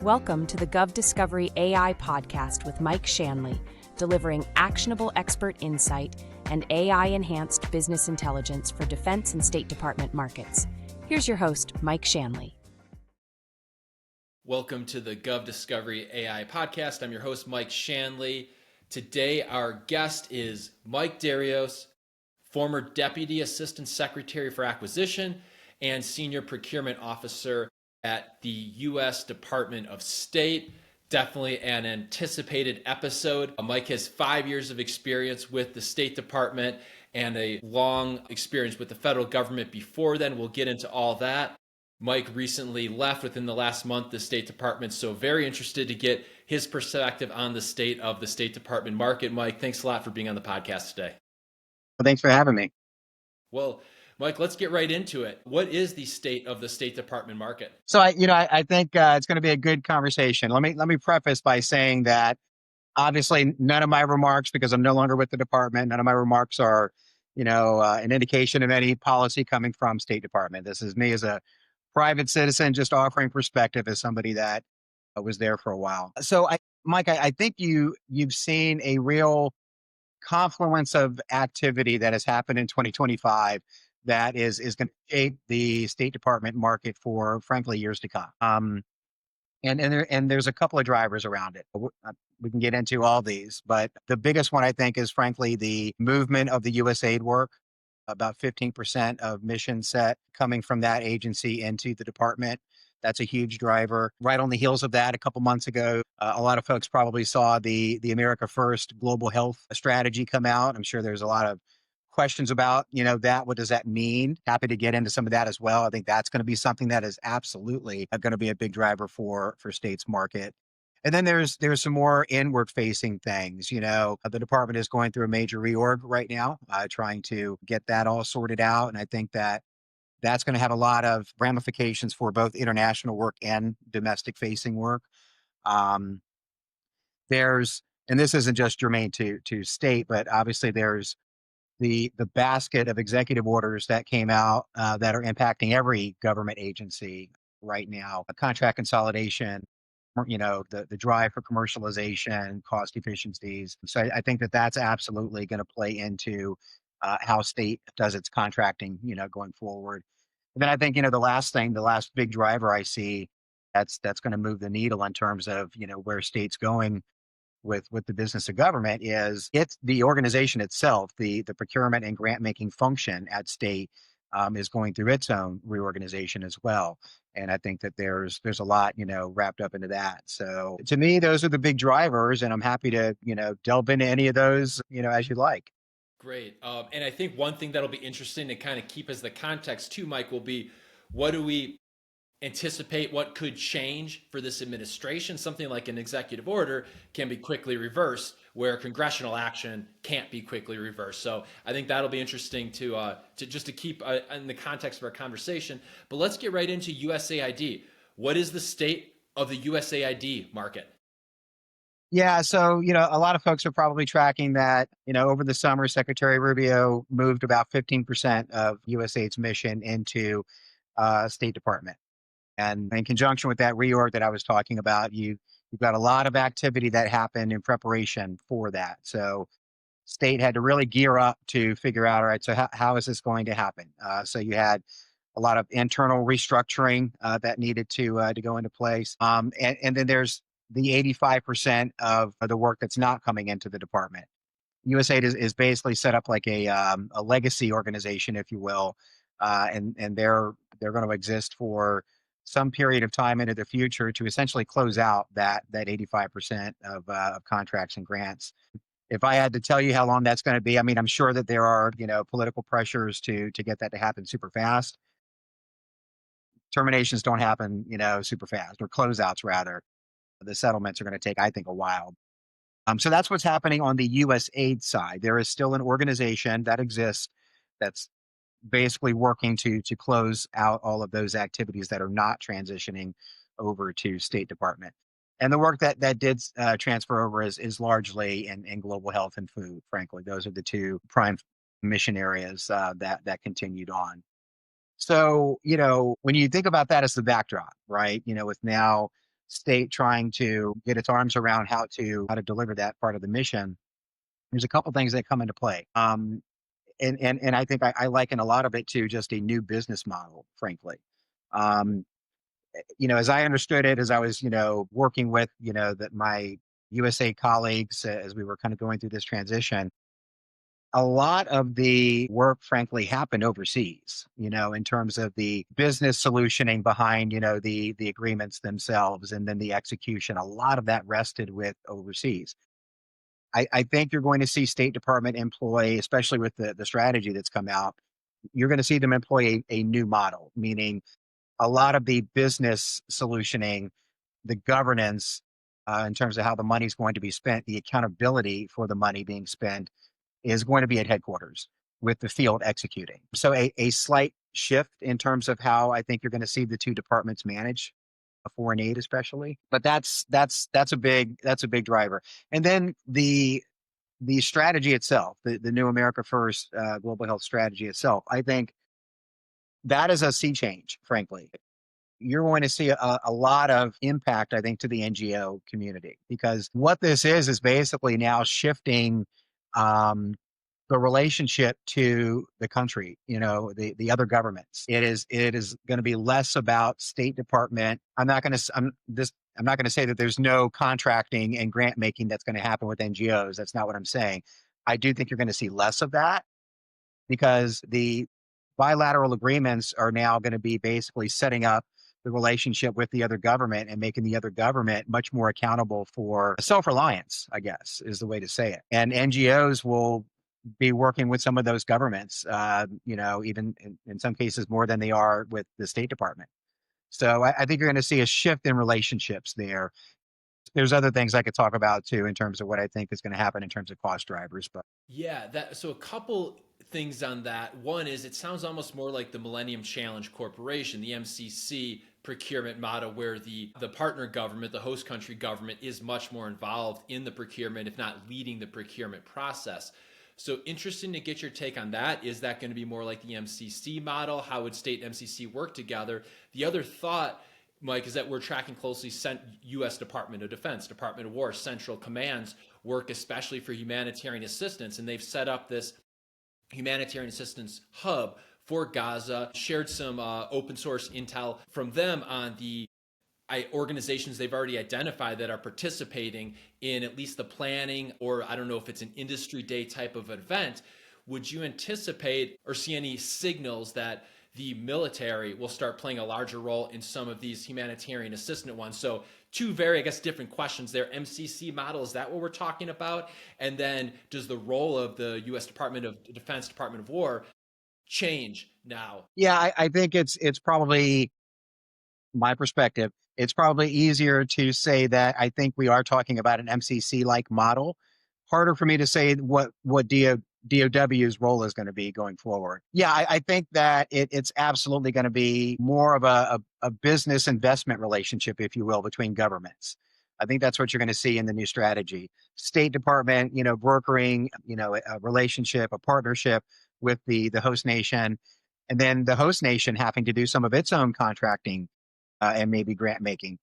Welcome to the GovDiscovery AI podcast with Mike Shanley, delivering actionable expert insight and AI-enhanced business intelligence for defense and State Department markets. Here's your host, Mike Shanley. Welcome to the GovDiscovery AI podcast. I'm your host, Mike Shanley. Today, our guest is Mike Derrios, former Deputy Assistant Secretary for Acquisition and Senior Procurement Officer at the U.S. Department of State. Definitely an anticipated episode. Mike has 5 years of experience with the State Department and a long experience with the federal government before then. We'll get into all that. Mike recently left within the last month the State Department, so very interested to get his perspective on the state of the State Department market. Mike, thanks a lot for being on the podcast today. Well, thanks for having me. Well, Mike, let's get right into it. What is the state of the State Department market? So I think it's going to be a good conversation. Let me preface by saying that obviously none of my remarks, because I'm no longer with the department, none of my remarks are, an indication of any policy coming from State Department. This is me as a private citizen, just offering perspective as somebody that was there for a while. So, Mike, I think you've seen a real confluence of activity that has happened in 2025 that is going to shape the State Department market for, frankly, years to come. And there's a couple of drivers around it. We can get into all these, but the biggest one, I think, is frankly the movement of the USAID work. About 15% of mission set coming from that agency into the department. That's a huge driver. Right on the heels of that, a couple months ago, a lot of folks probably saw the America First global health strategy come out. I'm sure there's a lot of questions about, that. What does that mean? Happy to get into some of that as well. I think that's going to be something that is absolutely going to be a big driver for states market. And then there's some more inward facing things. The department is going through a major reorg right now, trying to get that all sorted out. And I think that's going to have a lot of ramifications for both international work and domestic facing work. And this isn't just germane to state, but obviously there's the basket of executive orders that came out that are impacting every government agency right now. A contract consolidation, the drive for commercialization, cost efficiencies. So I think that's absolutely going to play into how state does its contracting, going forward. And then I think, the last big driver I see that's going to move the needle in terms of, where state's going with the business of government it's the organization itself, the procurement and grant making function at state is going through its own reorganization as well. And I think that there's a lot, wrapped up into that. So to me, those are the big drivers, and I'm happy to, delve into any of those, as you like. Great. And I think one thing that'll be interesting to kind of keep as the context too, Mike, will be what do we anticipate what could change for this administration? Something like an executive order can be quickly reversed, where congressional action can't be quickly reversed. So I think that'll be interesting to keep in the context of our conversation. But let's get right into USAID. What is the state of the USAID market? Yeah, so a lot of folks are probably tracking that. Over the summer, Secretary Rubio moved about 15% of USAID's mission into State Department. And in conjunction with that reorg that I was talking about, you've got a lot of activity that happened in preparation for that. So state had to really gear up to figure out, all right, so how is this going to happen? So you had a lot of internal restructuring that needed to go into place. And then there's the 85% of the work that's not coming into the department. USAID is basically set up like a legacy organization, if you will, and they're going to exist for some period of time into the future to essentially close out that 85% of contracts and grants. If I had to tell you how long that's going to be, I mean, I'm sure that there are, political pressures to get that to happen super fast. Terminations don't happen, super fast, or closeouts rather. The settlements are going to take, I think, a while. So that's what's happening on the USAID side. There is still an organization that exists that's basically working to close out all of those activities that are not transitioning over to State Department. And the work that did transfer over is largely in global health and food, frankly. Those are the two prime mission areas that continued on. So, when you think about that as the backdrop, right, with now state trying to get its arms around how to deliver that part of the mission, there's a couple things that come into play. And I think I liken a lot of it to just a new business model, frankly. Um, as I understood it, as I was, working with, my USA colleagues as we were kind of going through this transition, a lot of the work, frankly, happened overseas, in terms of the business solutioning behind, the agreements themselves and then the execution. A lot of that rested with overseas. I think you're going to see State Department employ, especially with the strategy that's come out, you're going to see them employ a new model, meaning a lot of the business solutioning, the governance in terms of how the money's going to be spent, the accountability for the money being spent is going to be at headquarters with the field executing. So a slight shift in terms of how I think you're going to see the two departments manage a foreign aid, especially. But that's a big driver. And then the strategy itself, the New America First global health strategy itself, I think that is a sea change, frankly. You're going to see a lot of impact, I think, to the NGO community, because what this is basically now shifting um, the relationship to the country, the other governments. It is going to be less about State Department. I'm not going to say that there's no contracting and grant making that's going to happen with NGOs. That's not what I'm saying. I do think you're going to see less of that because the bilateral agreements are now going to be basically setting up the relationship with the other government and making the other government much more accountable for self-reliance, I guess is the way to say it. And NGOs will be working with some of those governments, even in some cases more than they are with the State Department. So I think you're going to see a shift in relationships there. There's other things I could talk about too in terms of what I think is going to happen in terms of cost drivers. But Yeah, so a couple things on that. One is it sounds almost more like the Millennium Challenge Corporation, the MCC procurement model, where the partner government, the host country government, is much more involved in the procurement, if not leading the procurement process. So interesting to get your take on that. Is that going to be more like the MCC model? How would state and MCC work together? The other thought, Mike, is that we're tracking closely U.S. Department of Defense, Department of War, Central Commands work, especially for humanitarian assistance. And they've set up this humanitarian assistance hub for Gaza, shared some open source intel from them on the organizations they've already identified that are participating in at least the planning, or I don't know if it's an industry day type of event. Would you anticipate or see any signals that the military will start playing a larger role in some of these humanitarian assistant ones? So two very, I guess, different questions there. MCC model, is that what we're talking about? And then does the role of the U.S. Department of Defense, Department of War change now? yeah, I think it's probably my perspective. It's probably easier to say that I think we are talking about an MCC like model. Harder for me to say what DOW's role is going to be going forward. Yeah, I think that it's absolutely going to be more of a business investment relationship, if you will, between governments. I think that's what you're going to see in the new strategy. State Department, brokering, a relationship, a partnership with the host nation, and then the host nation having to do some of its own contracting and maybe grant making.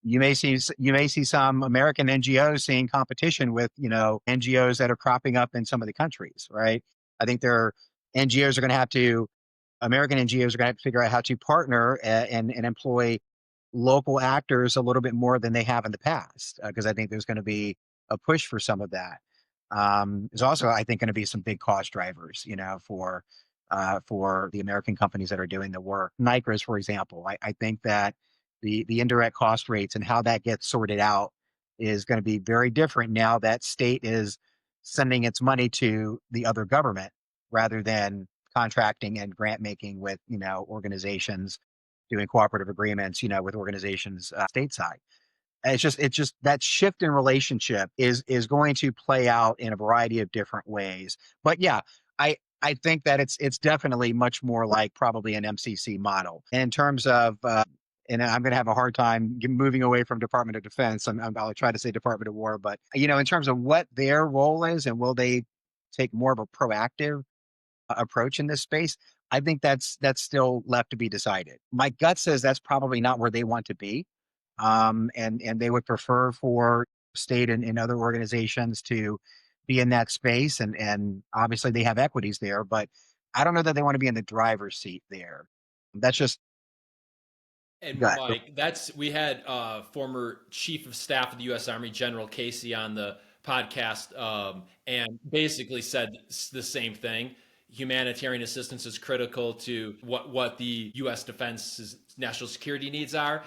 You may see some American NGOs seeing competition with NGOs that are cropping up in some of the countries, right? I think NGOs are going to have to American NGOs are going to have to figure out how to partner and employ local actors a little bit more than they have in the past, because I think there's going to be a push for some of that. There's also, I think, going to be some big cost drivers, for the American companies that are doing the work. NICRAs, for example, I think that the indirect cost rates and how that gets sorted out is going to be very different now that state is sending its money to the other government rather than contracting and grant making with organizations, doing cooperative agreements with organizations stateside. And it's just that shift in relationship is going to play out in a variety of different ways. But yeah, I think that it's definitely much more like probably an MCC model in terms of and I'm going to have a hard time moving away from Department of Defense. I'll try to say Department of War, but in terms of what their role is and will they take more of a proactive approach in this space, I think that's still left to be decided. My gut says that's probably not where they want to be. and they would prefer for state and other organizations to be in that space, and obviously they have equities there, but I don't know that they want to be in the driver's seat there. That's just And gut. Mike, we had former Chief of Staff of the U.S. Army General Casey on the podcast, and basically said the same thing. Humanitarian assistance is critical to what the U.S. defense's national security needs are.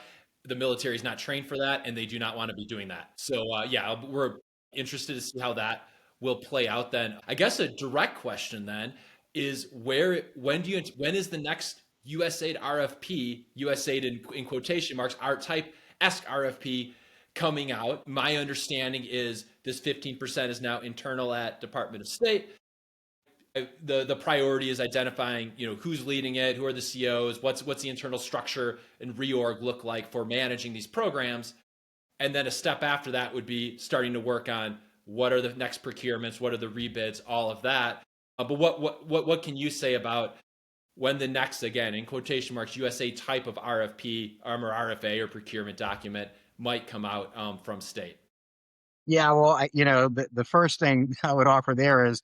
The military is not trained for that, and they do not want to be doing that. So, yeah, we're interested to see how that will play out. Then, I guess a direct question then is when is the next USAID RFP, USAID in quotation marks, R-type-esque RFP coming out? My understanding is this 15% is now internal at Department of State. The priority is identifying, who's leading it, who are the COs, what's the internal structure and reorg look like for managing these programs. And then a step after that would be starting to work on what are the next procurements, what are the rebids, all of that. But what can you say about when the next, again, in quotation marks, USA type of RFP or RFA or procurement document might come out from state? Yeah, well, the first thing I would offer there is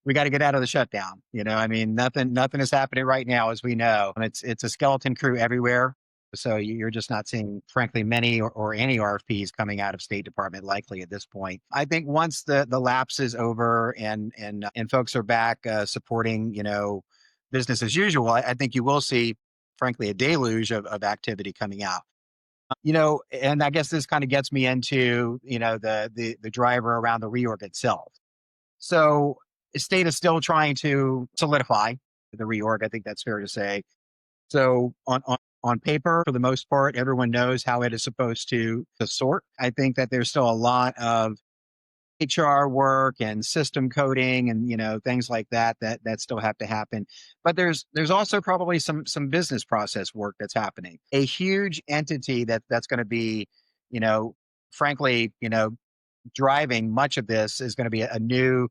we got to get out of the shutdown. I mean, nothing is happening right now, as we know, and it's a skeleton crew everywhere. So you're just not seeing, frankly, many or any RFPs coming out of State Department likely at this point. I think once the lapse is over and folks are back supporting, business as usual, I think you will see, frankly, a deluge of activity coming out. And I guess this kind of gets me into, the driver around the reorg itself. So the state is still trying to solidify the reorg. I think that's fair to say. So on paper, for the most part, everyone knows how it is supposed to sort. I think that there's still a lot of HR work and system coding and things like that still have to happen. But there's also probably some business process work that's happening. A huge entity that's going to be, frankly, driving much of this is going to be a new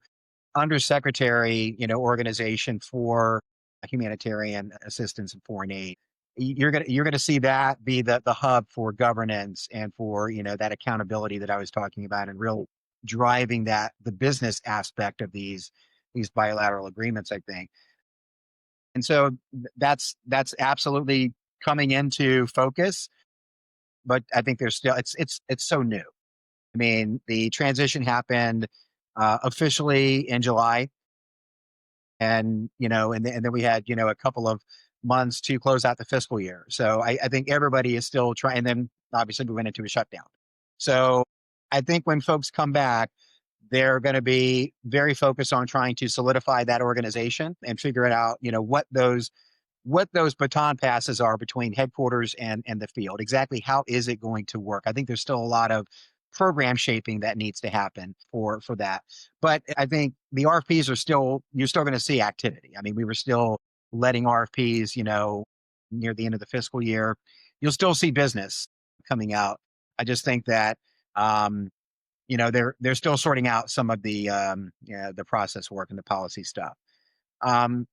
undersecretary, organization for humanitarian assistance and foreign aid. You're gonna see that be the hub for governance and for that accountability that I was talking about, and real driving the business aspect of these bilateral agreements, I think. And so that's absolutely coming into focus, but I think there's still it's so new. I mean, the transition happened officially in July, and then we had a couple of months to close out the fiscal year. So I think everybody is still trying. And then obviously we went into a shutdown. So I think when folks come back, they're going to be very focused on trying to solidify that organization and figure it out. What those baton passes are between headquarters and the field. Exactly how is it going to work? I think there's still a lot of program shaping that needs to happen for that. But I think the RFPs you're still going to see activity. I mean, we were still letting RFPs, near the end of the fiscal year. You'll still see business coming out. I just think that they're still sorting out some of the process work and the policy stuff. In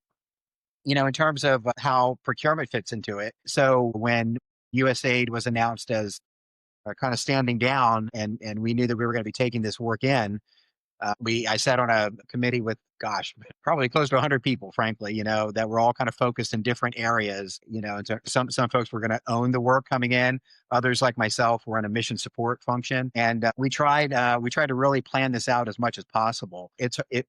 terms of how procurement fits into it. So when USAID was announced as kind of standing down, and we knew that we were going to be taking this work in, I sat on a committee with, probably close to 100 people, frankly, that were all kind of focused in different areas. And so some folks were going to own the work coming in. Others, like myself, were in a mission support function, and we tried to really plan this out as much as possible.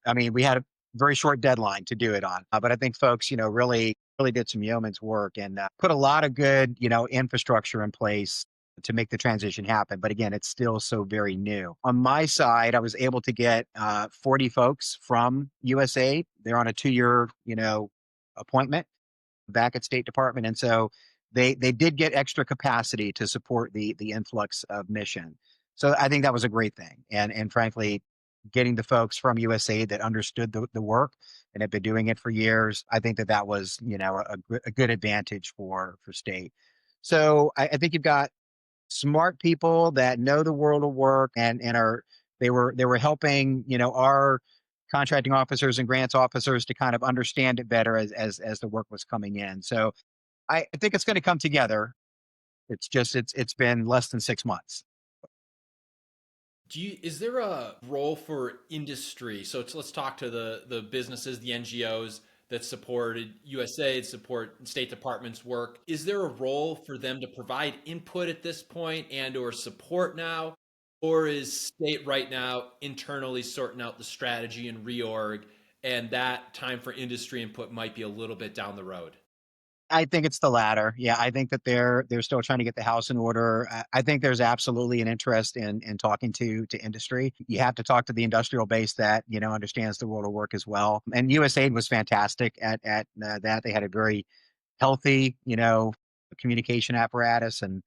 I mean, we had a very short deadline to do it on, but I think folks, really did some yeoman's work and put a lot of good, infrastructure in place to make the transition happen. But again, it's still so very new. On my side, I was able to get 40 folks from USAID. They're on a 2-year, appointment back at State Department. And so they did get extra capacity to support the influx of mission. So I think that was a great thing. And frankly, getting the folks from USAID that understood the work and have been doing it for years, I think that was, a good advantage for state. So I think you've got smart people that know the world of work and they were helping our contracting officers and grants officers to kind of understand it better as the work was coming in. So I think it's going to come together. It's been less than 6 months. Is there a role for industry? So let's talk to the businesses, the NGOs that supported USAID, support State Department's work. Is there a role for them to provide input at this point and or support now? Or is state right now internally sorting out the strategy and reorg, and that time for industry input might be a little bit down the road? I think it's the latter. Yeah, I think that they're still trying to get the house in order. I think there's absolutely an interest in talking to industry. You have to talk to the industrial base that understands the world of work as well. And USAID was fantastic at that. They had a very healthy communication apparatus, and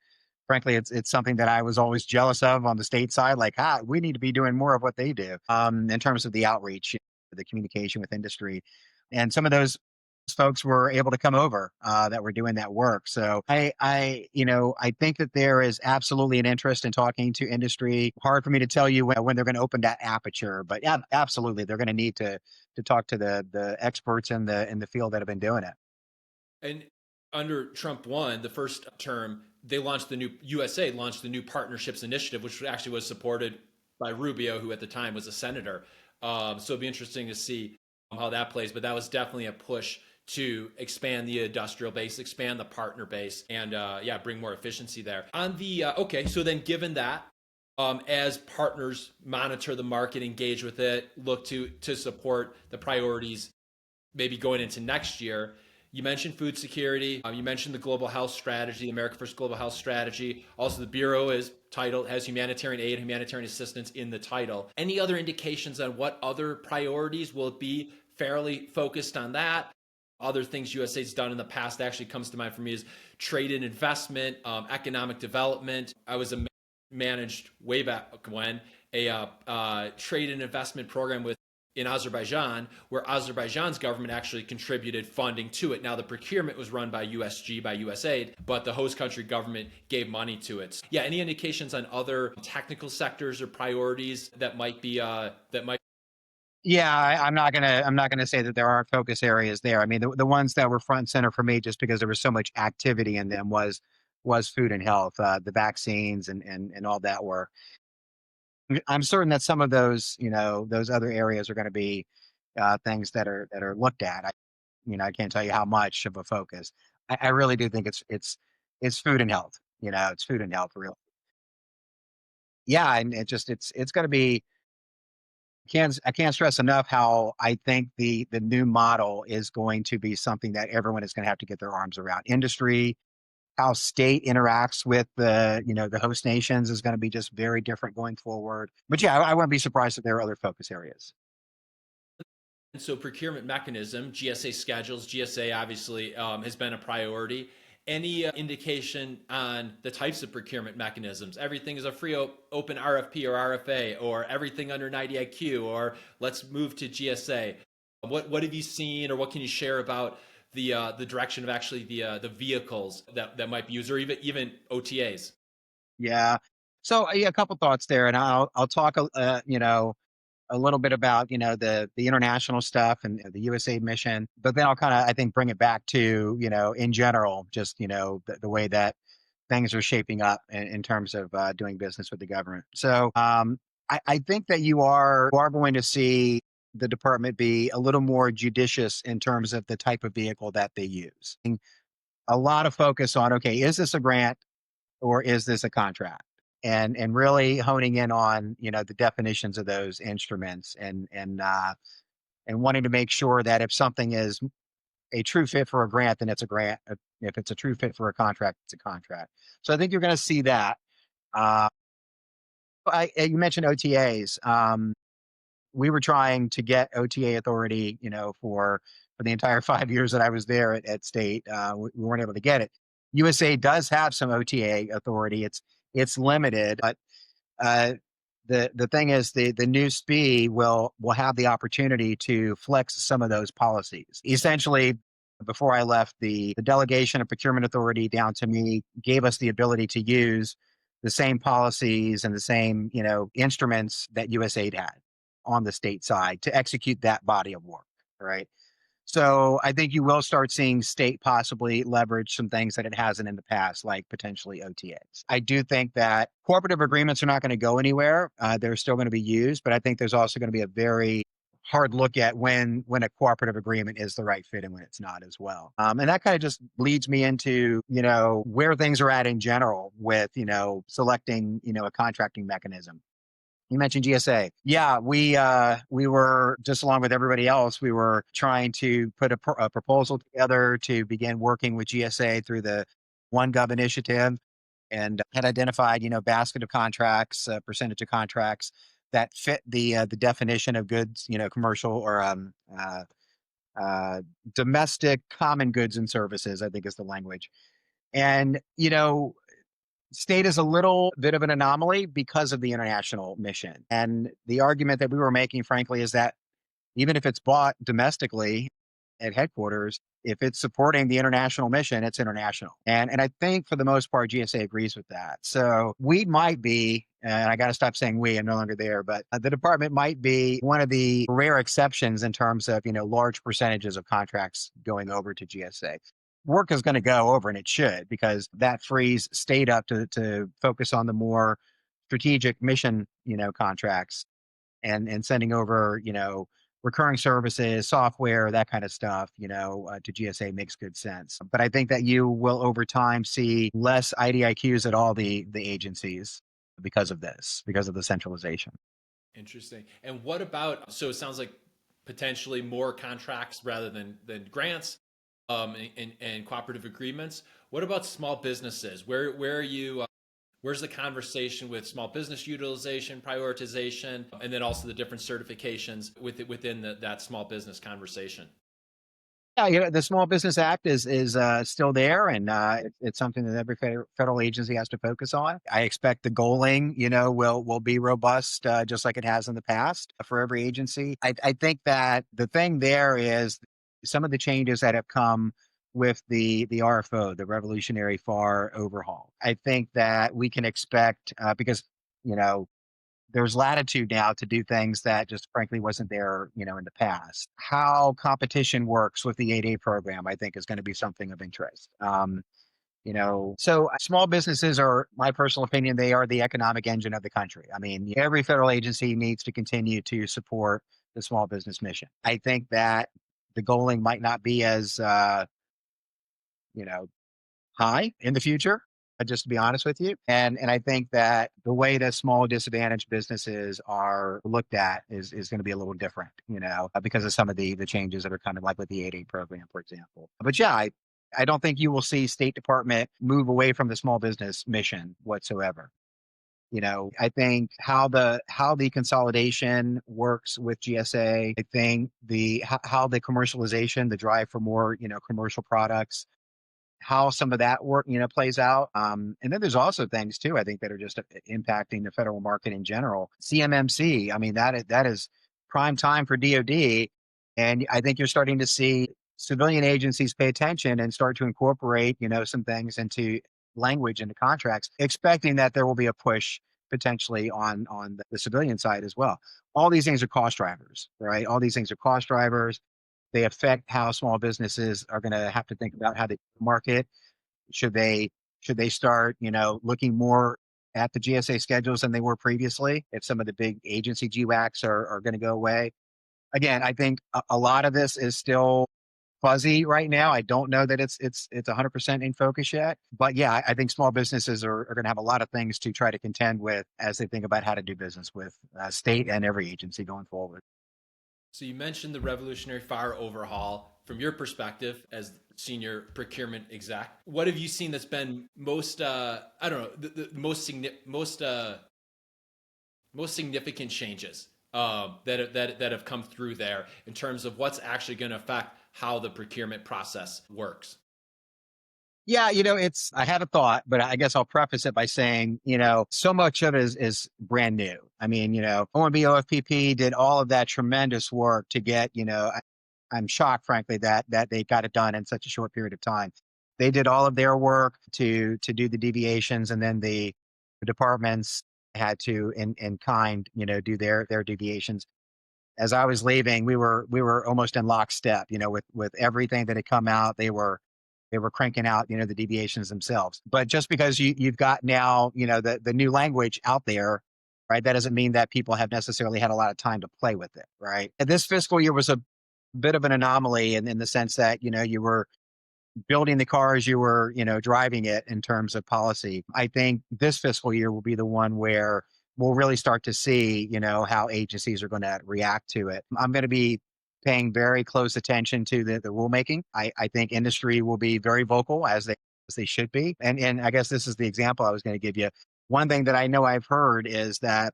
frankly, it's something that I was always jealous of on the state side. Like, we need to be doing more of what they do in terms of the outreach, the communication with industry, and some of those folks were able to come over that were doing that work. So I think that there is absolutely an interest in talking to industry. Hard for me to tell you when they're going to open that aperture, but yeah, absolutely, they're going to need to talk to the experts in the field that have been doing it. And under Trump 1, the first term, they launched the new USA launched the new partnerships initiative, which actually was supported by Rubio, who at the time was a senator. So it'd be interesting to see how that plays. But that was definitely a push to expand the industrial base, expand the partner base, and bring more efficiency there. On the okay, so then given that, as partners monitor the market, engage with it, look to support the priorities, maybe going into next year. You mentioned food security. You mentioned the global health strategy, the America First Global Health Strategy. Also, the Bureau has humanitarian aid, humanitarian assistance in the title. Any other indications on what other priorities will it be fairly focused on that? Other things USAID's done in the past that actually comes to mind for me is trade and investment, economic development. I was managed way back when a trade and investment program in Azerbaijan, where Azerbaijan's government actually contributed funding to it. Now, the procurement was run by USG, by USAID, but the host country government gave money to it. Yeah, any indications on other technical sectors or priorities that might be Yeah, I'm not gonna say that there aren't focus areas there. I mean, the ones that were front and center for me, just because there was so much activity in them, was food and health, the vaccines and all that work. I'm certain that some of those other areas are going to be things that are looked at. I can't tell you how much of a focus. I really do think it's food and health. It's food and health, really. Yeah, and it's going to be. I can't stress enough how I think the new model is going to be something that everyone is going to have to get their arms around. Industry, how state interacts with the host nations is going to be just very different going forward. But yeah, I wouldn't be surprised if there are other focus areas. And so procurement mechanism, GSA schedules, GSA obviously has been a priority. Any indication on the types of procurement mechanisms? Everything is a free open RFP or RFA, or everything under an IDIQ, or let's move to GSA. What have you seen, or what can you share about the direction of actually the vehicles that might be used, or even OTAs? Yeah. So yeah, a couple thoughts there, and I'll talk a little bit about the international stuff and the USA mission, but then I'll kind of I think bring it back to in general, just the way that things are shaping up in terms of doing business with the government. So I think that you are going to see the department be a little more judicious in terms of the type of vehicle that they use. A lot of focus on, okay, is this a grant or is this a contract? And really honing in on the definitions of those instruments, and wanting to make sure that if something is a true fit for a grant, then it's a grant. If it's a true fit for a contract, it's a contract. So I think you're going to see that. Uh, you mentioned OTAs. We were trying to get OTA authority, for the entire 5 years that I was there at state. We weren't able to get it. USA does have some OTA authority. It's limited, but uh, the thing is, the new SPE will have the opportunity to flex some of those policies. Essentially, before I left, the delegation of procurement authority down to me gave us the ability to use the same policies and the same instruments that USAID had on the state side to execute that body of work. Right. So I think you will start seeing state possibly leverage some things that it hasn't in the past, like potentially OTAs. I do think that cooperative agreements are not going to go anywhere. They're still going to be used, but I think there's also going to be a very hard look at when a cooperative agreement is the right fit and when it's not as well. And that kind of just leads me into, where things are at in general with, selecting, a contracting mechanism. You mentioned GSA. Yeah, we were just along with everybody else. We were trying to put a proposal together to begin working with GSA through the One-Gov initiative, and had identified basket of contracts, percentage of contracts that fit the definition of goods, commercial or uh, domestic common goods and services, I think is the language. And state is a little bit of an anomaly because of the international mission. And the argument that we were making, frankly, is that even if it's bought domestically at headquarters, if it's supporting the international mission, it's international. And I think for the most part, GSA agrees with that. So we might be, and I got to stop saying we, I'm no longer there, but the department might be one of the rare exceptions in terms of, large percentages of contracts going over to GSA. Work is going to go over, and it should, because that frees state up to focus on the more strategic mission, contracts, and sending over, recurring services, software, that kind of stuff, to GSA makes good sense. But I think that you will over time see less IDIQs at all the agencies because of this, because of the centralization. Interesting. And what about, so it sounds like potentially more contracts rather than grants, and cooperative agreements. What about small businesses? Where are you? Where's the conversation with small business utilization, prioritization, and then also the different certifications within that small business conversation? Yeah, the Small Business Act is still there, and it's something that every federal agency has to focus on. I expect the goaling, will be robust, just like it has in the past for every agency. I think that the thing there is some of the changes that have come with the RFO, the Revolutionary FAR Overhaul. I think that we can expect, because you know there's latitude now to do things that just frankly wasn't there, in the past. How competition works with the 8A program, I think, is going to be something of interest. So small businesses are, my personal opinion, they are the economic engine of the country. I mean, every federal agency needs to continue to support the small business mission. I think that the goaling might not be as, you know, high in the future, just to be honest with you. And I think that the way that small disadvantaged businesses are looked at is going to be a little different, because of some of the changes that are coming, like with the 8A program, for example. But yeah, I don't think you will see State Department move away from the small business mission whatsoever. I think how the consolidation works with GSA, I think how the commercialization, the drive for more, commercial products, how some of that work, plays out. And then there's also things too, I think, that are just impacting the federal market in general. CMMC, I mean, that is prime time for DoD. And I think you're starting to see civilian agencies pay attention and start to incorporate, some things into language into contracts, expecting that there will be a push potentially on the civilian side as well. All these things are cost drivers, right? All these things are cost drivers. They affect how small businesses are going to have to think about how they market. Should they start, looking more at the GSA schedules than they were previously, if some of the big agency GWACs are going to go away? Again, I think a lot of this is still fuzzy right now. I don't know that it's 100% in focus yet. But yeah, I think small businesses are going to have a lot of things to try to contend with as they think about how to do business with state and every agency going forward. So you mentioned the revolutionary fire overhaul. From your perspective as senior procurement exec, what have you seen that's been most, I don't know, the most significant changes that have come through there in terms of what's actually going to affect how the procurement process works? Yeah, I had a thought, but I guess I'll preface it by saying, so much of it is brand new. I mean, OMB OFPP did all of that tremendous work to get, I'm shocked, frankly, that they got it done in such a short period of time. They did all of their work to do the deviations, and then the departments had to, in kind, do their deviations. as I was leaving, we were almost in lockstep, with everything that had come out. They were cranking out, the deviations themselves. But just because you've got now, the new language out there, right? That doesn't mean that people have necessarily had a lot of time to play with it, right? And this fiscal year was a bit of an anomaly in the sense that, you were building the car as you were, driving it in terms of policy. I think this fiscal year will be the one where we'll really start to see, how agencies are going to react to it. I'm going to be paying very close attention to the rulemaking. I think industry will be very vocal as they should be. And I guess this is the example I was going to give you. One thing that I know I've heard is that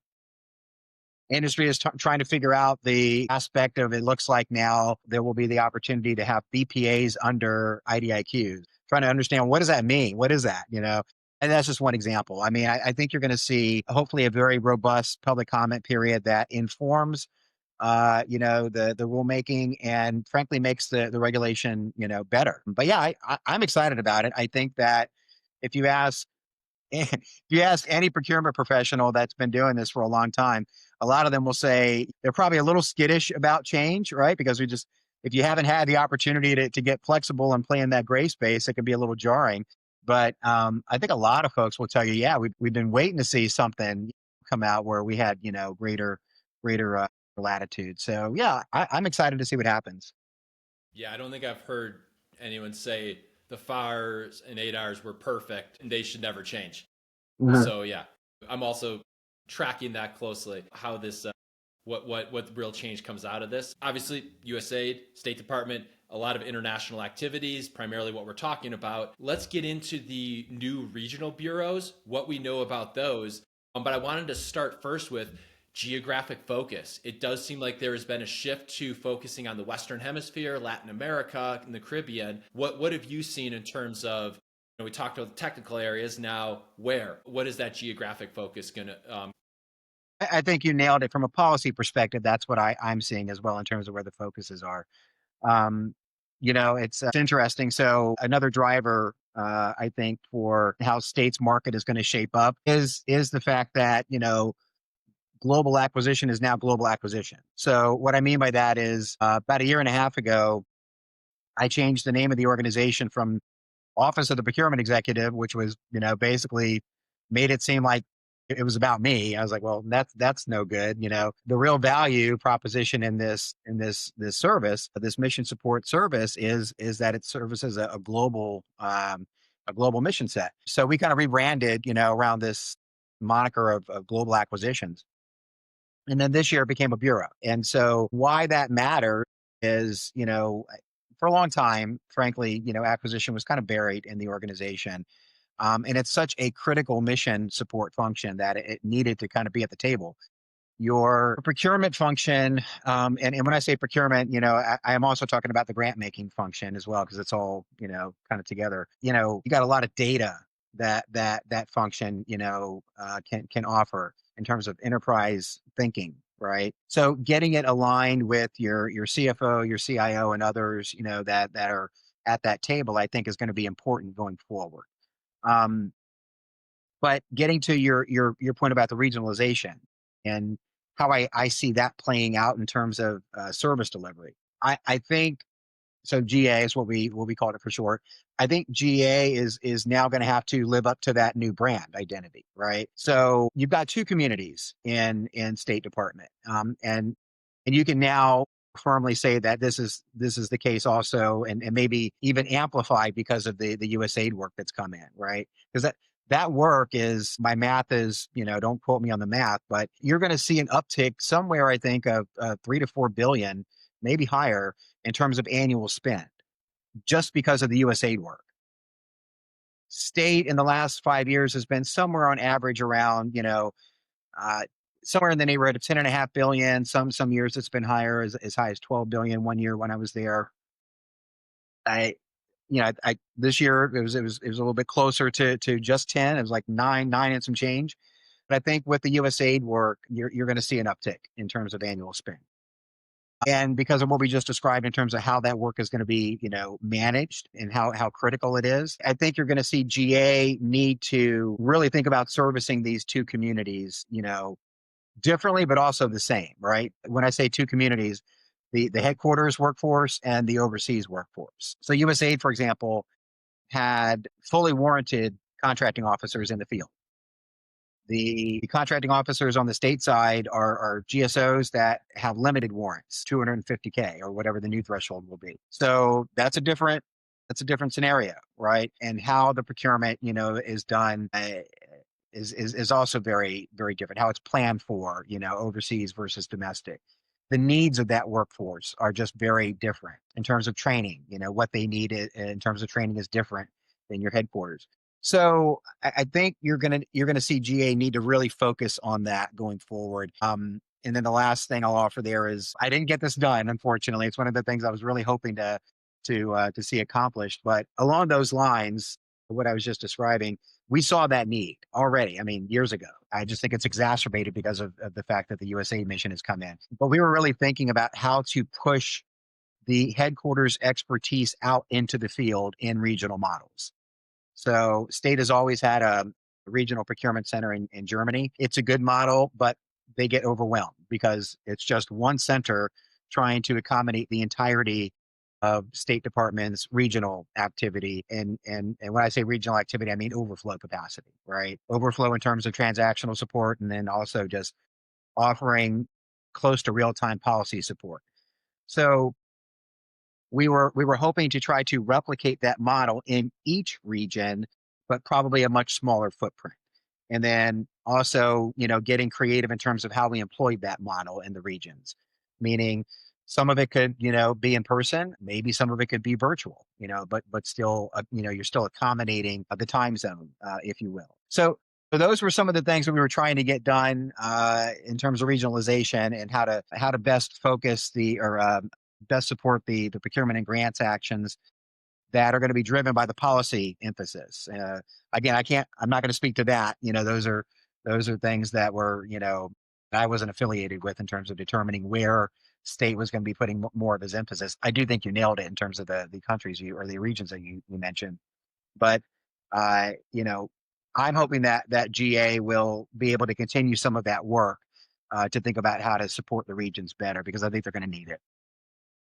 industry is trying to figure out the aspect of, it looks like now there will be the opportunity to have BPAs under IDIQs, trying to understand, what does that mean? What is that? And that's just one example. I mean, I think you're going to see hopefully a very robust public comment period that informs, the rulemaking, and frankly makes the regulation, better. But yeah, I'm excited about it. I think that if you ask if you ask any procurement professional that's been doing this for a long time, a lot of them will say they're probably a little skittish about change, right? Because if you haven't had the opportunity to get flexible and play in that gray space, it can be a little jarring. But I think a lot of folks will tell you, yeah, we've been waiting to see something come out where we had, greater latitude. So yeah, I'm excited to see what happens. Yeah, I don't think I've heard anyone say the FARs and 8Rs were perfect and they should never change. Mhm. So yeah, I'm also tracking that closely. How this, what real change comes out of this? Obviously, USAID, State Department, a lot of international activities, primarily what we're talking about. Let's get into the new regional bureaus, what we know about those. But I wanted to start first with geographic focus. It does seem like there has been a shift to focusing on the Western Hemisphere, Latin America, and the Caribbean. What have you seen in terms of, we talked about the technical areas, now where? What is that geographic focus going to, I think you nailed it from a policy perspective. That's what I'm seeing as well in terms of where the focuses are. Um, it's interesting. So another driver, I think, for how states market is going to shape up is the fact that global acquisition is now global acquisition. So what I mean by that is, about a year and a half ago, I changed the name of the organization from Office of the Procurement Executive, which was, basically made it seem like it was about me. I was like, well, that's no good. The real value proposition in this service, this mission support service, is that it services a global mission set. So we kind of rebranded, around this moniker of global acquisitions. And then this year it became a bureau. And so why that matters is, for a long time, frankly, acquisition was kind of buried in the organization. And it's such a critical mission support function that it needed to kind of be at the table. Your procurement function, and when I say procurement, I am also talking about the grant making function as well, because it's all, kind of together. You got a lot of data that function, can offer in terms of enterprise thinking, right? So getting it aligned with your CFO, your CIO, and others, that are at that table, I think is going to be important going forward. Um, but getting to your point about the regionalization and how I see that playing out in terms of service delivery, I think so. GA is what we called it for short. I think GA is now going to have to live up to that new brand identity, right? So you've got two communities in State Department, and you can now firmly say that this is the case also, and maybe even amplified because of the USAID work that's come in, right? Because that work is, my math is, don't quote me on the math, but you're going to see an uptick somewhere, I think, of 3 to 4 billion, maybe higher, in terms of annual spend, just because of the USAID work. State in the last 5 years has been somewhere on average around, uh, somewhere in the neighborhood of 10.5 billion. Some years it's been higher, as high as 12 billion. One year when I was there, I, I this year it was a little bit closer to just 10. It was like nine and some change. But I think with the USAID work, you're going to see an uptick in terms of annual spend. And because of what we just described in terms of how that work is going to be, managed, and how critical it is, I think you're going to see GA need to really think about servicing these two communities, differently, but also the same, right? When I say two communities, the headquarters workforce and the overseas workforce. So USAID, for example, had fully warranted contracting officers in the field. The contracting officers on the state side are GSOs that have limited warrants, 250K or whatever the new threshold will be. So that's a different scenario, right? And how the procurement, is done is also very, very different. How it's planned for, overseas versus domestic. The needs of that workforce are just very different in terms of training. What they need in terms of training is different than your headquarters. So I think you're gonna see GA need to really focus on that going forward. And then the last thing I'll offer there is I didn't get this done, unfortunately. It's one of the things I was really hoping to see accomplished. But along those lines, what I was just describing, we saw that need already. I mean, years ago. I just think it's exacerbated because of the fact that the USA mission has come in. But we were really thinking about how to push the headquarters expertise out into the field in regional models. So state has always had a regional procurement center in Germany. It's a good model, but they get overwhelmed because it's just one center trying to accommodate the entirety of State Department's regional activity. And when I say regional activity, I mean overflow capacity, right? Overflow in terms of transactional support, and then also just offering close to real-time policy support. So we were hoping to try to replicate that model in each region, but probably a much smaller footprint. And then also, getting creative in terms of how we employed that model in the regions, meaning some of it could, be in person, maybe some of it could be virtual, but still, you're still accommodating the time zone, if you will. So those were some of the things that we were trying to get done in terms of regionalization and how to best focus or best support the procurement and grants actions that are going to be driven by the policy emphasis. Again, I'm not going to speak to that. Those are things that I wasn't affiliated with in terms of determining where state was going to be putting more of his emphasis. I do think you nailed it in terms of the countries or the regions that you mentioned. But, uh, you know, I'm hoping that GA will be able to continue some of that work to think about how to support the regions better because I think they're going to need it.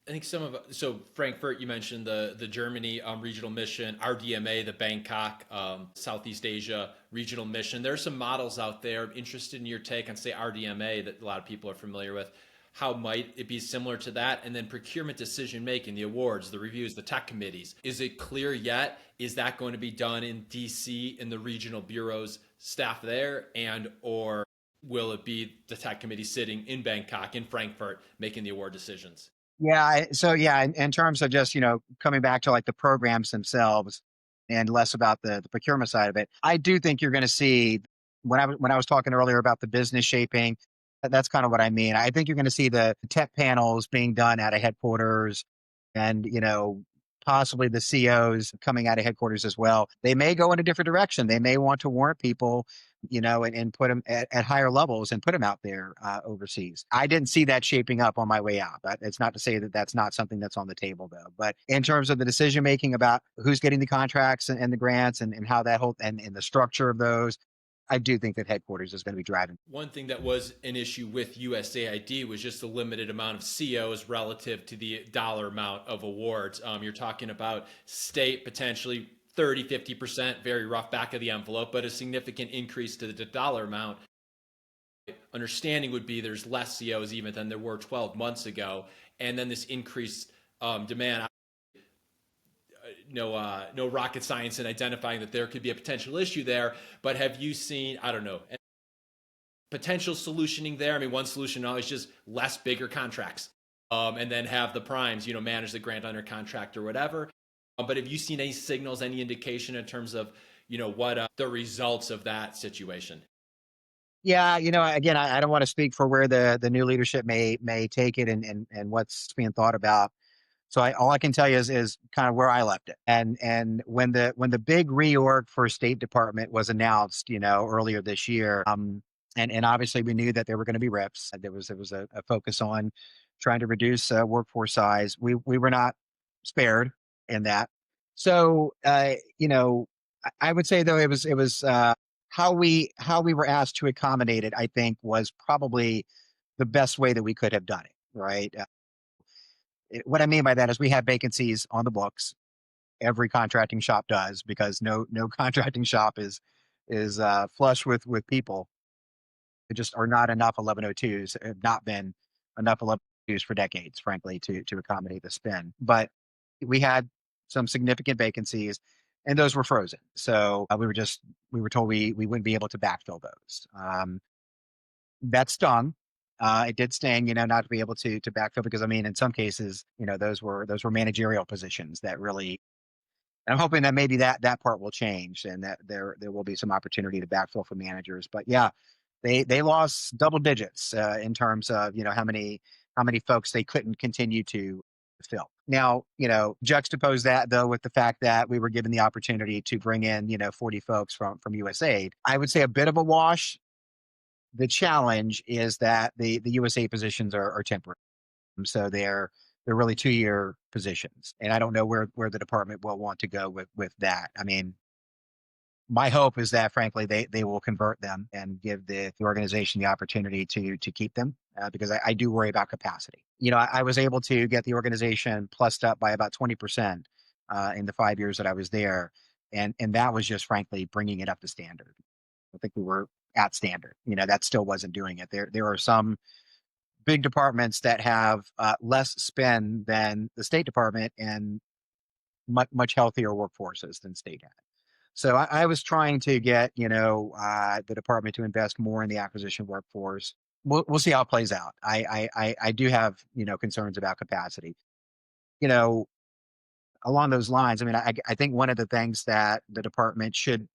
I think so Frankfurt, you mentioned the Germany regional mission, RDMA, the Bangkok, Southeast Asia regional mission. There are some models out there. I'm interested in your take on, say, RDMA that a lot of people are familiar with. How might it be similar to that? And then procurement decision making, the awards, the reviews, the tech committees. Is it clear yet? Is that going to be done in DC in the regional bureaus staff there, and or will it be the tech committee sitting in Bangkok, in Frankfurt, making the award decisions? Yeah. So yeah, in terms of just, coming back to like the programs themselves and less about the procurement side of it, I do think you're going to see when I was talking earlier about the business shaping, that's kind of what I mean. I think you're going to see the tech panels being done out of headquarters and, possibly the COs coming out of headquarters as well. They may go in a different direction. They may want to warrant people, and put them at higher levels and put them out there overseas. I didn't see that shaping up on my way out. It's not to say that that's not something that's on the table, though. But in terms of the decision making about who's getting the contracts and the grants and how that whole and the structure of those, I do think that headquarters is going to be driving. One thing that was an issue with USAID was just the limited amount of COs relative to the dollar amount of awards. You're talking about state potentially 30, 50%, very rough back of the envelope, but a significant increase to the dollar amount. Understanding would be there's less COs even than there were 12 months ago. And then this increased demand. No rocket science in identifying that there could be a potential issue there, but have you seen, I don't know, potential solutioning there? I mean, one solution now is just less bigger contracts, and then have the primes, manage the grant under contract or whatever. But have you seen any signals, any indication in terms of, what the results of that situation? Yeah, again, I don't want to speak for where the new leadership may take it and what's being thought about. So all I can tell you is kind of where I left it. And when the big reorg for State Department was announced, earlier this year, and obviously we knew that there were going to be RIFs. There was a focus on trying to reduce workforce size. We were not spared in that. So I would say though it was how we were asked to accommodate it, I think, was probably the best way that we could have done it. Right. What I mean by that is we have vacancies on the books. Every contracting shop does, because no contracting shop is flush with people. There just are not enough 1102s. Have not been enough 1102s for decades, frankly, to accommodate the spin. But we had some significant vacancies, and those were frozen. So we were told we wouldn't be able to backfill those. That stung. It did sting, not to be able to backfill, because I mean, in some cases, those were managerial positions that really. I'm hoping that maybe that part will change, and that there will be some opportunity to backfill for managers. But yeah, they lost double digits in terms of how many folks they couldn't continue to fill. Now, juxtapose that though with the fact that we were given the opportunity to bring in 40 folks from USAID. I would say a bit of a wash. The challenge is that the USAID positions are temporary, so they're really 2-year positions, and I don't know where the department will want to go with that. I mean, my hope is that, frankly, they will convert them and give the organization the opportunity to keep them, because I do worry about capacity. I was able to get the organization plussed up by about 20% in the 5 years that I was there, and that was just, frankly, bringing it up to standard. I think we were at standard. That still wasn't doing it. There are some big departments that have less spend than the State Department, and much healthier workforces than state had. So I was trying to get the department to invest more in the acquisition workforce. We'll see how it plays out. I do have concerns about capacity. You know, Along those lines, I mean, I think one of the things that the department should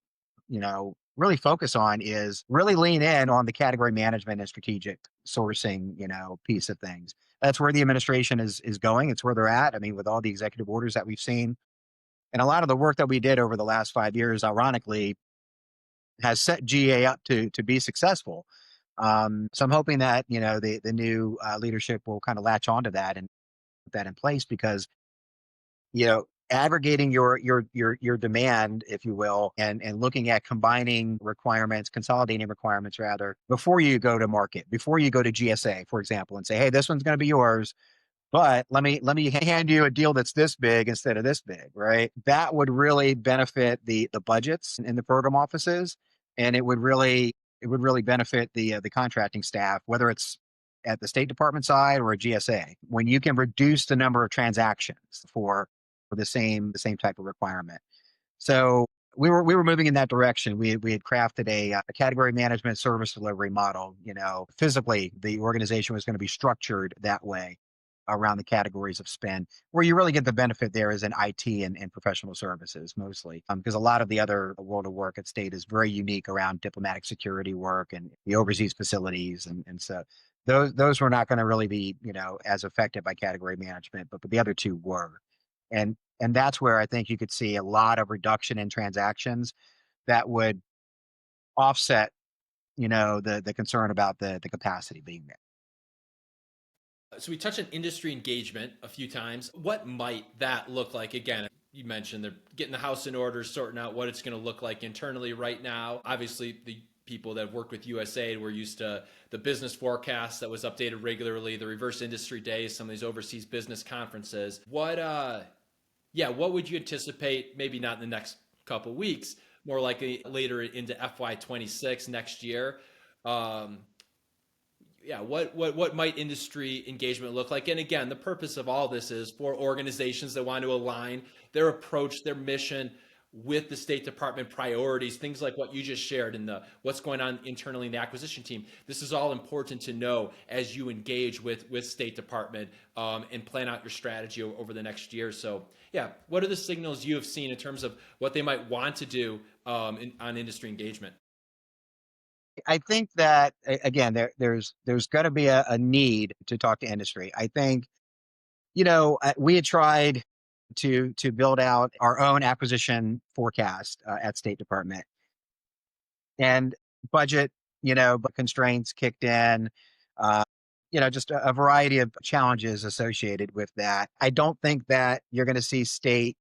really focus on is really lean in on the category management and strategic sourcing piece of things. That's where the administration is going. It's where they're at. I mean, with all the executive orders that we've seen, and a lot of the work that we did over the last 5 years, ironically, has set GA up to be successful. So I'm hoping that the new leadership will kind of latch onto that and put that in place, because aggregating your demand, if you will, and looking at combining requirements, consolidating requirements rather, before you go to market, before you go to GSA, for example, and say, hey, this one's going to be yours, but let me hand you a deal that's this big instead of this big, right? That would really benefit the budgets in the program offices, and it would really benefit the contracting staff, whether it's at the State Department side or a GSA, when you can reduce the number of transactions for the same type of requirement. So we were moving in that direction. We had crafted a category management service delivery model. Physically, the organization was going to be structured that way around the categories of spend. Where you really get the benefit there is in IT and professional services mostly, because a lot of the other world of work at state is very unique around diplomatic security work and the overseas facilities, and so those were not going to really be as affected by category management, but the other two were. And that's where I think you could see a lot of reduction in transactions that would offset, the concern about the capacity being there. So we touched on industry engagement a few times. What might that look like? Again, you mentioned they're getting the house in order, sorting out what it's going to look like internally right now. Obviously, the people that worked with USAID were used to the business forecast that was updated regularly, the reverse industry days, some of these overseas business conferences. What would you anticipate, maybe not in the next couple weeks, more likely later into FY26 next year? What might industry engagement look like? And again, the purpose of all this is for organizations that want to align their approach, their mission with the State Department priorities, things like what you just shared in the what's going on internally in the acquisition team. This is all important to know as you engage with State Department and plan out your strategy over the next year. So what are the signals you have seen in terms of what they might want to do on industry engagement? I think that again, there's going to be a need to talk to industry. I think we had tried to build out our own acquisition forecast at State Department, and budget but constraints kicked in. Just a variety of challenges associated with that. I don't think that you're going to see state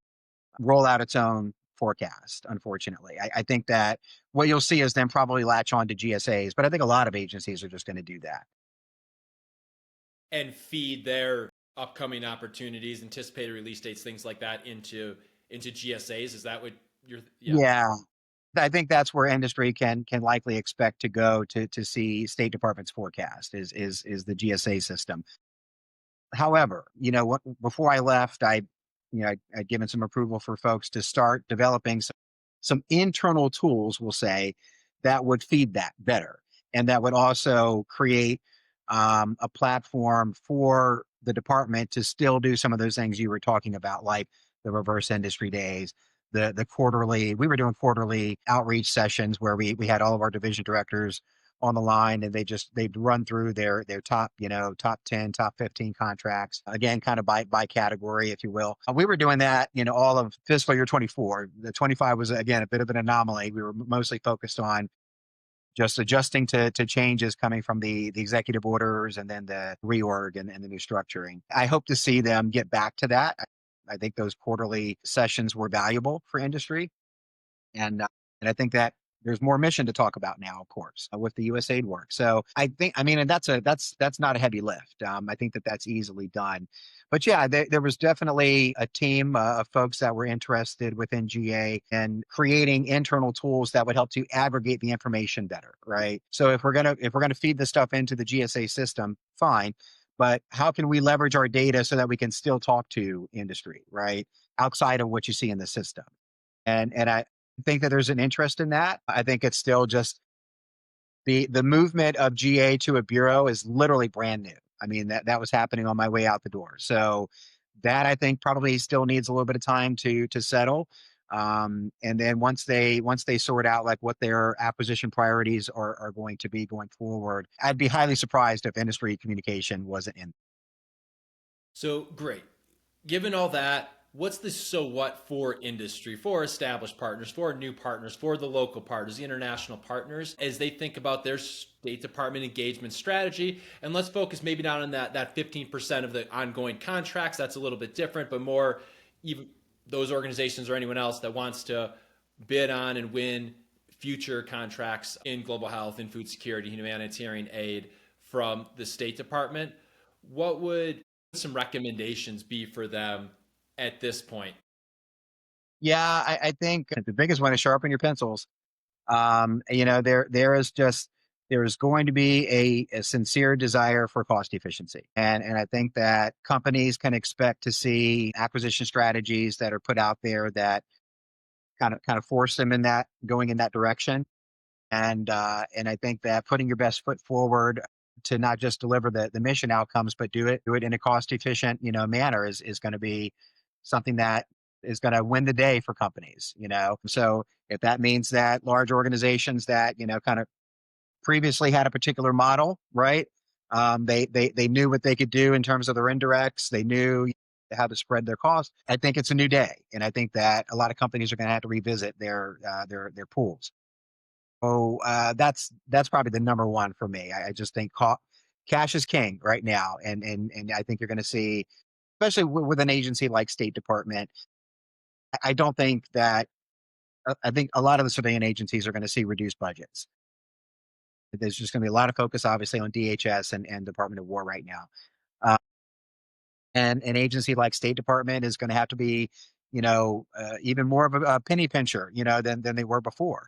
roll out its own forecast, unfortunately. I think that what you'll see is them probably latch on to GSAs, but I think a lot of agencies are just going to do that. And feed their upcoming opportunities, anticipated release dates, things like that into GSAs. Is that what you're? Yeah. Yeah. I think that's where industry can likely expect to go to see State Department's forecast is the GSA system. However, before I left, I'd given some approval for folks to start developing some internal tools, we'll say, that would feed that better, and that would also create a platform for the department to still do some of those things you were talking about, like the reverse industry days, the quarterly. We were doing quarterly outreach sessions where we had all of our division directors on the line, and they'd run through their top, top 10, top 15 contracts, again, kind of by category, if you will. We were doing that, all of fiscal year 24. The 25 was, again, a bit of an anomaly. We were mostly focused on just adjusting to changes coming from the executive orders and then the reorg and the new structuring. I hope to see them get back to that. I think those quarterly sessions were valuable for industry. And I think that there's more mission to talk about now, of course, with the USAID work. So and that's not a heavy lift. I think that's easily done. But yeah, there was definitely a team of folks that were interested within GA and creating internal tools that would help to aggregate the information better, right? So if we're gonna feed this stuff into the GSA system, fine. But how can we leverage our data so that we can still talk to industry, right? Outside of what you see in the system. And I think that there's an interest in that. I think it's still just the movement of GA to a bureau is literally brand new. I mean, that was happening on my way out the door. So that I think probably still needs a little bit of time to settle. And then once they sort out like what their acquisition priorities are going to be going forward, I'd be highly surprised if industry communication wasn't in. So great. Given all that, what's the so what for industry, for established partners, for new partners, for the local partners, the international partners, as they think about their State Department engagement strategy? And let's focus maybe not on that 15% of the ongoing contracts. That's a little bit different, but more even those organizations or anyone else that wants to bid on and win future contracts in global health, in food security, humanitarian aid from the State Department. What would some recommendations be for them at this point? Yeah, I think the biggest one is sharpen your pencils. There is going to be a sincere desire for cost efficiency. And I think that companies can expect to see acquisition strategies that are put out there that kind of force them going in that direction. And I think that putting your best foot forward to not just deliver the mission outcomes, but do it in a cost efficient, manner is going to be something that is going to win the day for companies. So if that means that large organizations that, kind of previously had a particular model, right? They knew what they could do in terms of their indirects. They knew how to spread their costs. I think it's a new day. And I think that a lot of companies are going to have to revisit their pools. So that's probably the number one for me. I just think cash is king right now, and I think you're going to see, especially with an agency like State Department. I don't think that. I think a lot of the civilian agencies are going to see reduced budgets. There's just going to be a lot of focus, obviously, on DHS and Department of War right now. Uh, and an agency like State Department is going to have to be, even more of a penny pincher, than they were before.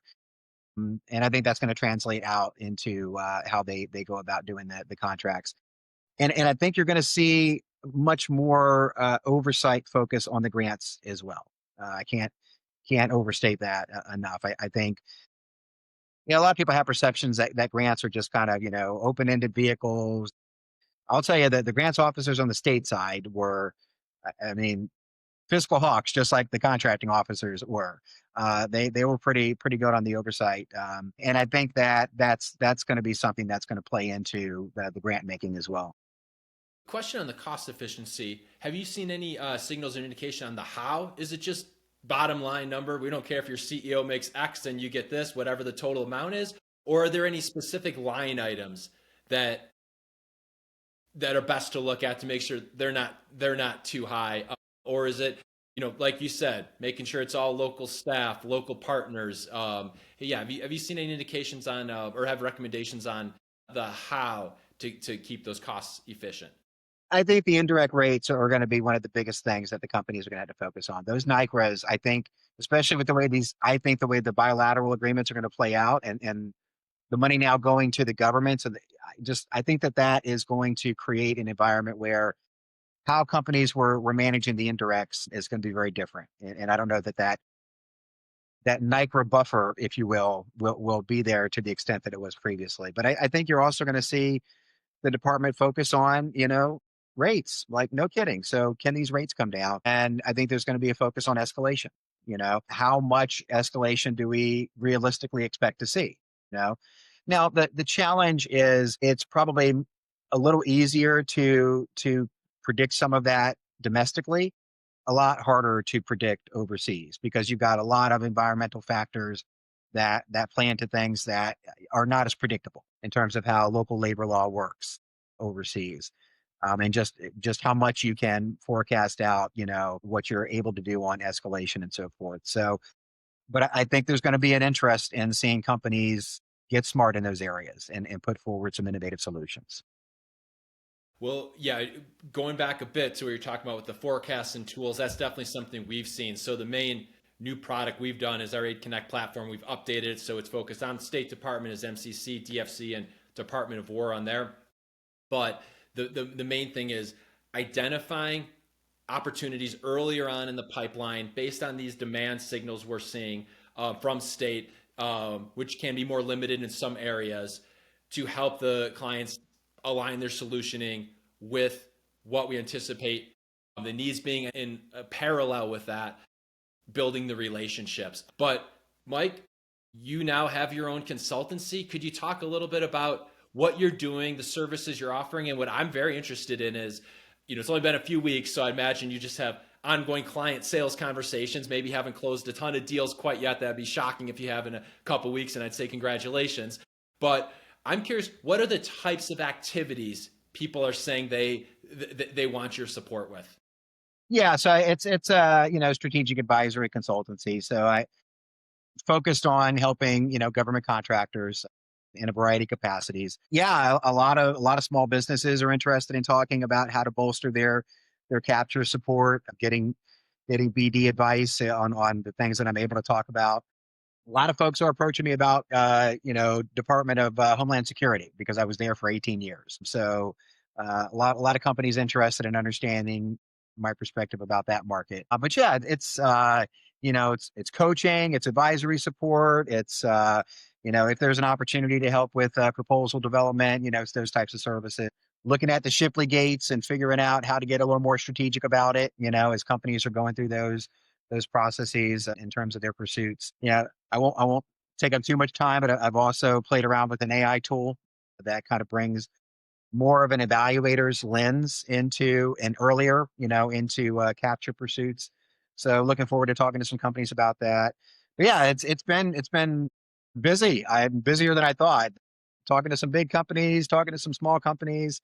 And I think that's going to translate out into how they go about doing the contracts. And I think you're going to see much more oversight focus on the grants as well. I can't overstate that enough. I think a lot of people have perceptions that grants are just kind of open-ended vehicles. I'll tell you that the grants officers on the state side were, I mean, fiscal hawks, just like the contracting officers were. They were pretty good on the oversight, and I think that's going to be something that's going to play into the grant making as well. Question on the cost efficiency. Have you seen any signals or indication on the how? Is it just bottom line number? We don't care if your CEO makes X and you get this, whatever the total amount is, or are there any specific line items that are best to look at to make sure they're not too high? Or is it, like you said, making sure it's all local staff, local partners. Yeah, have you seen any indications on or have recommendations on the how to keep those costs efficient? I think the indirect rates are going to be one of the biggest things that the companies are going to have to focus on. Those NICRAs, I think, especially with the way I think the way the bilateral agreements are going to play out and the money now going to the government. So I think that is going to create an environment where how companies were managing the indirects is going to be very different. And I don't know that NICRA buffer, if you will be there to the extent that it was previously. But I think you're also going to see the department focus on, rates, like no kidding. So can these rates come down? And I think there's going to be a focus on escalation. How much escalation do we realistically expect to see? You know, now the challenge is it's probably a little easier to predict some of that domestically, a lot harder to predict overseas because you've got a lot of environmental factors that play into things that are not as predictable in terms of how local labor law works overseas. And just how much you can forecast out, what you're able to do on escalation and so forth. So, but I think there's going to be an interest in seeing companies get smart in those areas and put forward some innovative solutions. Well, yeah, going back a bit to what you're talking about with the forecasts and tools, that's definitely something we've seen. So the main new product we've done is our Aid Connect platform. We've updated it so it's focused on State Department as MCC, DFC, and Department of War on there. But the main thing is identifying opportunities earlier on in the pipeline based on these demand signals we're seeing from state, which can be more limited in some areas, to help the clients align their solutioning with what we anticipate the needs being in parallel with that, building the relationships. But Mike, you now have your own consultancy. Could you talk a little bit about what you're doing, the services you're offering? And what I'm very interested in is, it's only been a few weeks, so I imagine you just have ongoing client sales conversations, maybe haven't closed a ton of deals quite yet. That'd be shocking if you have in a couple weeks, and I'd say congratulations. But I'm curious, what are the types of activities people are saying they want your support with? Yeah, so it's a strategic advisory consultancy. So I focused on helping government contractors in a variety of capacities. Yeah, a lot of small businesses are interested in talking about how to bolster their capture support, getting BD advice on the things that I'm able to talk about. A lot of folks are approaching me about, Department of Homeland Security because I was there for 18 years. So a lot of companies interested in understanding my perspective about that market. But yeah, it's coaching, it's advisory support, it's if there's an opportunity to help with proposal development, it's those types of services. Looking at the Shipley gates and figuring out how to get a little more strategic about it, as companies are going through those processes in terms of their pursuits. Yeah, I won't take up too much time, but I've also played around with an AI tool that kind of brings more of an evaluator's lens into into capture pursuits. So looking forward to talking to some companies about that. But yeah, it's been busy. I'm busier than I thought. Talking to some big companies, talking to some small companies.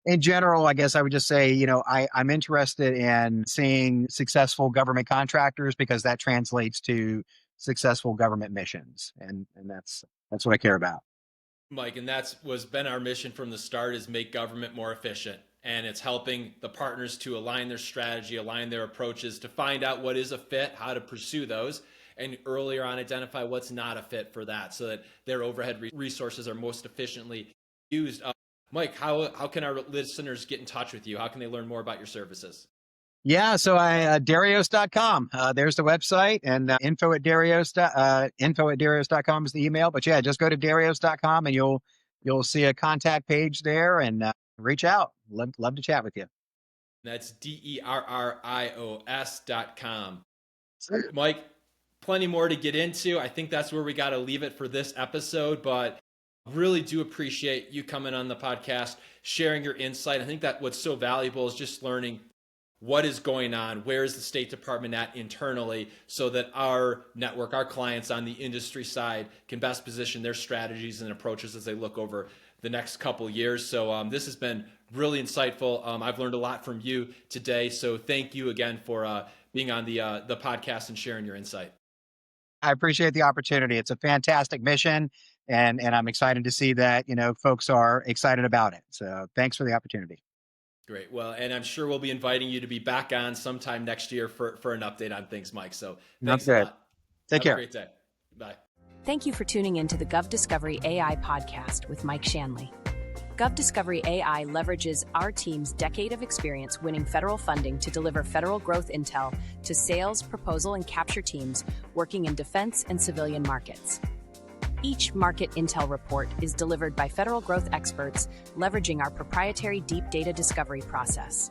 In general, I guess I would just say, I'm interested in seeing successful government contractors because that translates to successful government missions, and that's what I care about. Mike, and that's was been our mission from the start, is make government more efficient. And it's helping the partners to align their strategy, align their approaches, to find out what is a fit, how to pursue those, and earlier on identify what's not a fit for that so that their overhead resources are most efficiently used. Mike, how can our listeners get in touch with you? How can they learn more about your services? Yeah, so Derrios.com. There's the website, and info at Derrios.com is the email. But yeah, just go to Derrios.com and you'll see a contact page there and reach out. Love to chat with you. That's DERRIOS.com. Mike, plenty more to get into. I think that's where we got to leave it for this episode, but really do appreciate you coming on the podcast, sharing your insight. I think that what's so valuable is just learning what is going on, where is the State Department at internally, so that our network, our clients on the industry side can best position their strategies and approaches as they look over the next couple of years. So this has been really insightful. I've learned a lot from you today. So thank you again for being on the podcast and sharing your insight. I appreciate the opportunity. It's a fantastic mission, and I'm excited to see that folks are excited about it. So thanks for the opportunity. Great. Well, and I'm sure we'll be inviting you to be back on sometime next year for an update on things, Mike. So thanks a lot. Take care. Have a great day. Bye. Thank you for tuning in to the GovDiscovery AI podcast with Mike Shanley. GovDiscovery AI leverages our team's decade of experience winning federal funding to deliver federal growth intel to sales, proposal, and capture teams working in defense and civilian markets. Each market intel report is delivered by federal growth experts leveraging our proprietary deep data discovery process.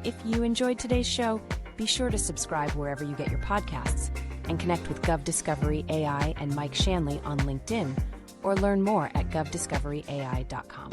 If you enjoyed today's show, be sure to subscribe wherever you get your podcasts and connect with GovDiscovery AI and Mike Shanley on LinkedIn, or learn more at govdiscoveryai.com.